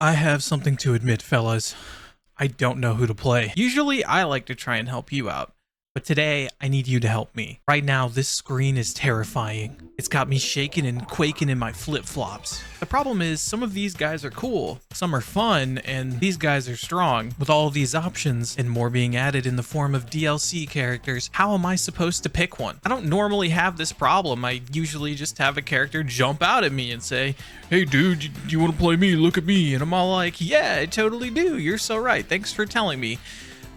I have something to admit, fellas. I don't know who to play. Usually, I like to try and help you out, but today, I need you to help me. Right now, this screen is terrifying. It's got me shaking and quaking in my flip-flops. The problem is, some of these guys are cool, some are fun, and these guys are strong. With all of these options, and more being added in the form of DLC characters, how am I supposed to pick one? I don't normally have this problem. I usually just have a character jump out at me and say, "Hey dude, do you want to play me? Look at me." And I'm all like, "Yeah, I totally do. You're so right. Thanks for telling me."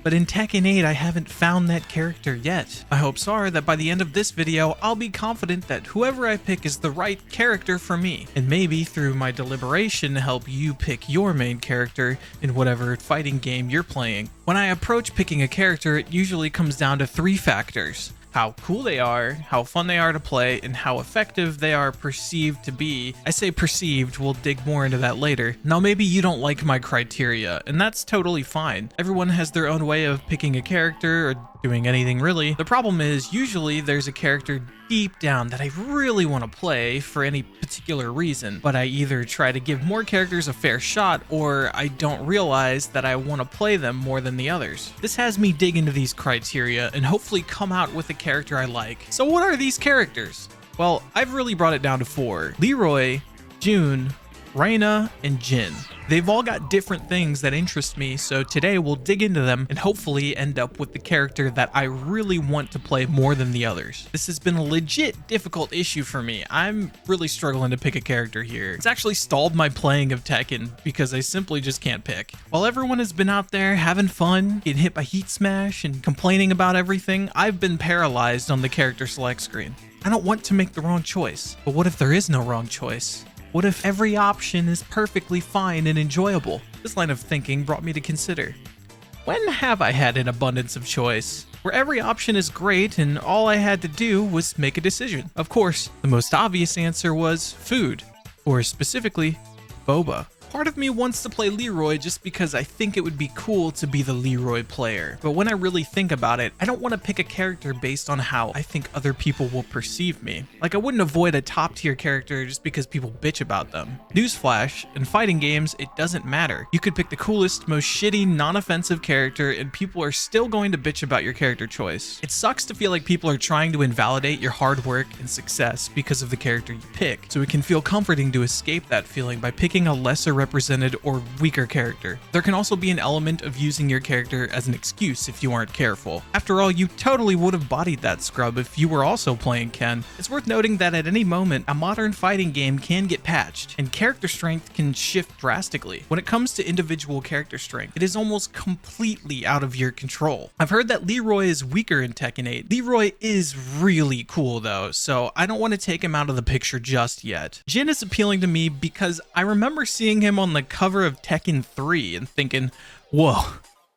But in Tekken 8, I haven't found that character yet. My hopes are that by the end of this video, I'll be confident that whoever I pick is the right character for me, and maybe through my deliberation help you pick your main character in whatever fighting game you're playing. When I approach picking a character, it usually comes down to 3 factors: how cool they are, how fun they are to play, and how effective they are perceived to be. I say perceived, we'll dig more into that later. Now maybe you don't like my criteria, and that's totally fine. Everyone has their own way of picking a character or doing anything really. The problem is, usually there's a character deep down that I really want to play for any particular reason, but I either try to give more characters a fair shot or I don't realize that I want to play them more than the others. This has me dig into these criteria and hopefully come out with a character I like. So what are these characters? Well, I've really brought it down to 4. Leroy, June, Reina, and Jin. They've all got different things that interest me, so today we'll dig into them and hopefully end up with the character that I really want to play more than the others. This has been a legit difficult issue for me. I'm really struggling to pick a character here. It's actually stalled my playing of Tekken because I simply just can't pick. While everyone has been out there having fun, getting hit by heat smash, and complaining about everything, I've been paralyzed on the character select screen. I don't want to make the wrong choice, but what if there is no wrong choice? What if every option is perfectly fine and enjoyable? This line of thinking brought me to consider, when have I had an abundance of choice, where every option is great and all I had to do was make a decision? Of course, the most obvious answer was food, or specifically, boba. Part of me wants to play Leroy just because I think it would be cool to be the Leroy player. But when I really think about it, I don't want to pick a character based on how I think other people will perceive me. Like, I wouldn't avoid a top tier character just because people bitch about them. Newsflash, in fighting games, it doesn't matter. You could pick the coolest, most shitty, non-offensive character and people are still going to bitch about your character choice. It sucks to feel like people are trying to invalidate your hard work and success because of the character you pick. So it can feel comforting to escape that feeling by picking a lesser represented or weaker character. There can also be an element of using your character as an excuse if you aren't careful. After all, you totally would have bodied that scrub if you were also playing Ken. It's worth noting that at any moment, a modern fighting game can get patched, and character strength can shift drastically. When it comes to individual character strength, it is almost completely out of your control. I've heard that Leroy is weaker in Tekken 8. Leroy is really cool though, so I don't want to take him out of the picture just yet. Jin is appealing to me because I remember seeing him on the cover of Tekken 3 and thinking, whoa,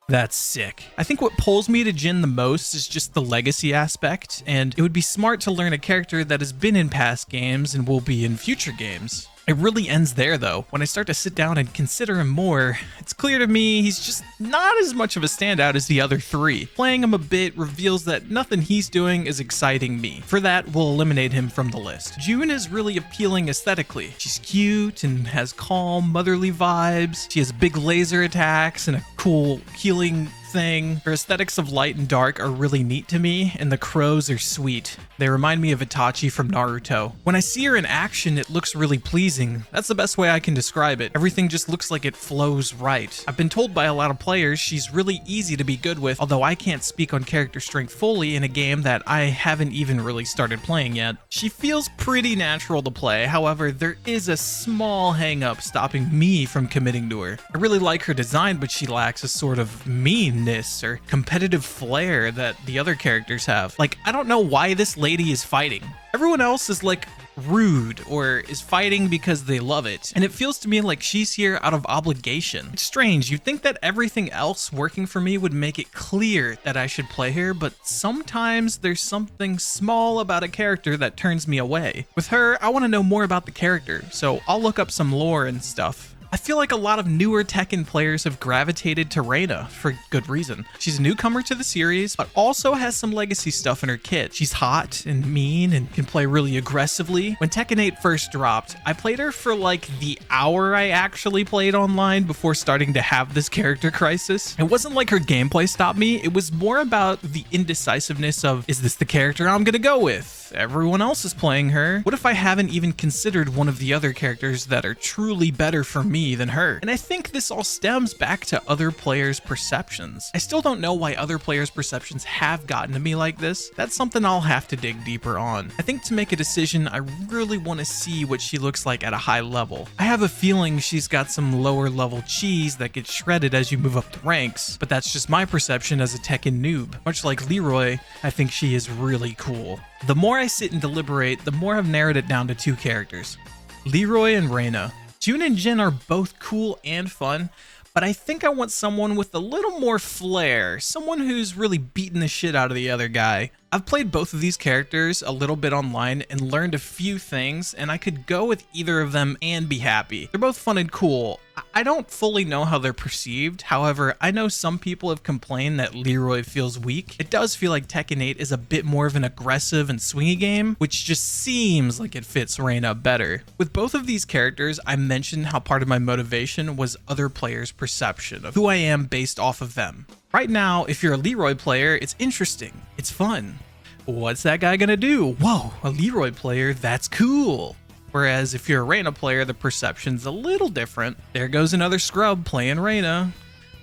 that's sick. I think what pulls me to Jin the most is just the legacy aspect, and it would be smart to learn a character that has been in past games and will be in future games. It really ends there though. When I start to sit down and consider him more, it's clear to me he's just not as much of a standout as the other 3. Playing him a bit reveals that nothing he's doing is exciting me. For that, we'll eliminate him from the list. June is really appealing aesthetically. She's cute and has calm, motherly vibes. She has big laser attacks and a cool healing thing. Her aesthetics of light and dark are really neat to me, and the crows are sweet. They remind me of Itachi from Naruto. When I see her in action, it looks really pleasing. That's the best way I can describe it. Everything just looks like it flows right. I've been told by a lot of players she's really easy to be good with, although I can't speak on character strength fully in a game that I haven't even really started playing yet. She feels pretty natural to play, however, there is a small hang-up stopping me from committing to her. I really like her design, but she lacks a sort of meanness or competitive flair that the other characters have. Like, I don't know why this lady is fighting. Everyone else is like rude or is fighting because they love it, and it feels to me like she's here out of obligation. It's strange. You'd think that everything else working for me would make it clear that I should play her, but sometimes there's something small about a character that turns me away. With her, I want to know more about the character, so I'll look up some lore and stuff. I feel like a lot of newer Tekken players have gravitated to Reina for good reason. She's a newcomer to the series, but also has some legacy stuff in her kit. She's hot and mean and can play really aggressively. When Tekken 8 first dropped, I played her for like the hour I actually played online before starting to have this character crisis. It wasn't like her gameplay stopped me, it was more about the indecisiveness of, is this the character I'm gonna go with? Everyone else is playing her. What if I haven't even considered one of the other characters that are truly better for me than her? And I think this all stems back to other players' perceptions. I still don't know why other players' perceptions have gotten to me like this. That's something I'll have to dig deeper on. I think to make a decision, I really want to see what she looks like at a high level. I have a feeling she's got some lower level cheese that gets shredded as you move up the ranks, but that's just my perception as a Tekken noob. Much like Leroy, I think she is really cool. The more I sit and deliberate, the more I've narrowed it down to two characters, Leroy and Reina. Jun and Jin are both cool and fun, but I think I want someone with a little more flair, someone who's really beating the shit out of the other guy. I've played both of these characters a little bit online and learned a few things, and I could go with either of them and be happy. They're both fun and cool. I don't fully know how they're perceived. However, I know some people have complained that Leroy feels weak. It does feel like Tekken 8 is a bit more of an aggressive and swingy game, which just seems like it fits Reina better. With both of these characters, I mentioned how part of my motivation was other players' perception of who I am based off of them. Right now, if you're a Leroy player, it's interesting. It's fun. What's that guy gonna do? Whoa, a Leroy player, that's cool. Whereas if you're a Reina player, the perception's a little different. There goes another scrub playing Reina.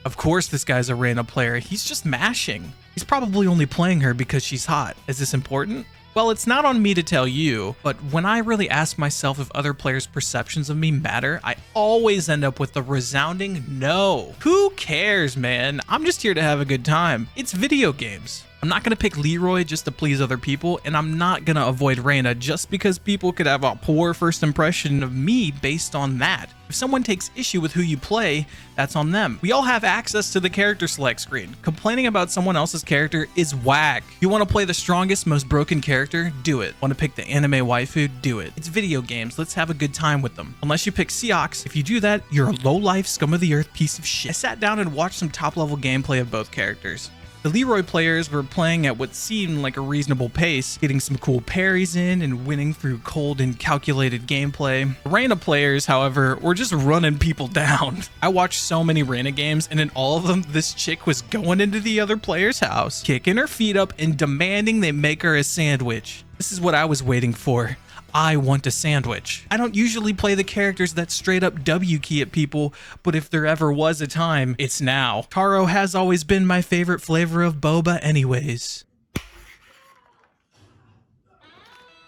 Of course this guy's a Reina player, he's just mashing. He's probably only playing her because she's hot. Is this important? Well, it's not on me to tell you, but when I really ask myself if other players' perceptions of me matter, I always end up with the resounding no. Who cares, man? I'm just here to have a good time. It's video games. I'm not going to pick Leroy just to please other people, and I'm not going to avoid Reina just because people could have a poor first impression of me based on that. If someone takes issue with who you play, that's on them. We all have access to the character select screen. Complaining about someone else's character is whack. You want to play the strongest, most broken character? Do it. Want to pick the anime waifu? Do it. It's video games. Let's have a good time with them. Unless you pick Seox, if you do that, you're a low-life, scum of the earth piece of shit. I sat down and watched some top-level gameplay of both characters. The Leroy players were playing at what seemed like a reasonable pace, getting some cool parries in and winning through cold and calculated gameplay. The Reina players, however, were just running people down. I watched so many Reina games, and in all of them, this chick was going into the other player's house, kicking her feet up and demanding they make her a sandwich. This is what I was waiting for. I want a sandwich. I don't usually play the characters that straight up W key at people, but if there ever was a time, it's now. Taro has always been my favorite flavor of boba anyways.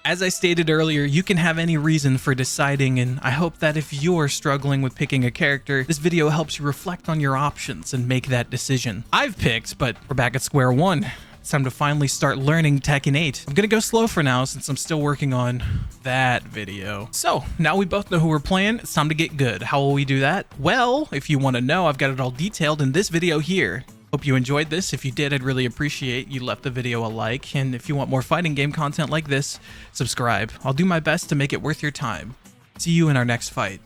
As I stated earlier, you can have any reason for deciding, and I hope that if you're struggling with picking a character, this video helps you reflect on your options and make that decision. I've picked, but we're back at square one. It's time to finally start learning Tekken 8. I'm gonna go slow for now since I'm still working on that video. So, now we both know who we're playing, it's time to get good. How will we do that? Well, if you want to know, I've got it all detailed in this video here. Hope you enjoyed this. If you did, I'd really appreciate you left the video a like, and if you want more fighting game content like this, subscribe. I'll do my best to make it worth your time. See you in our next fight.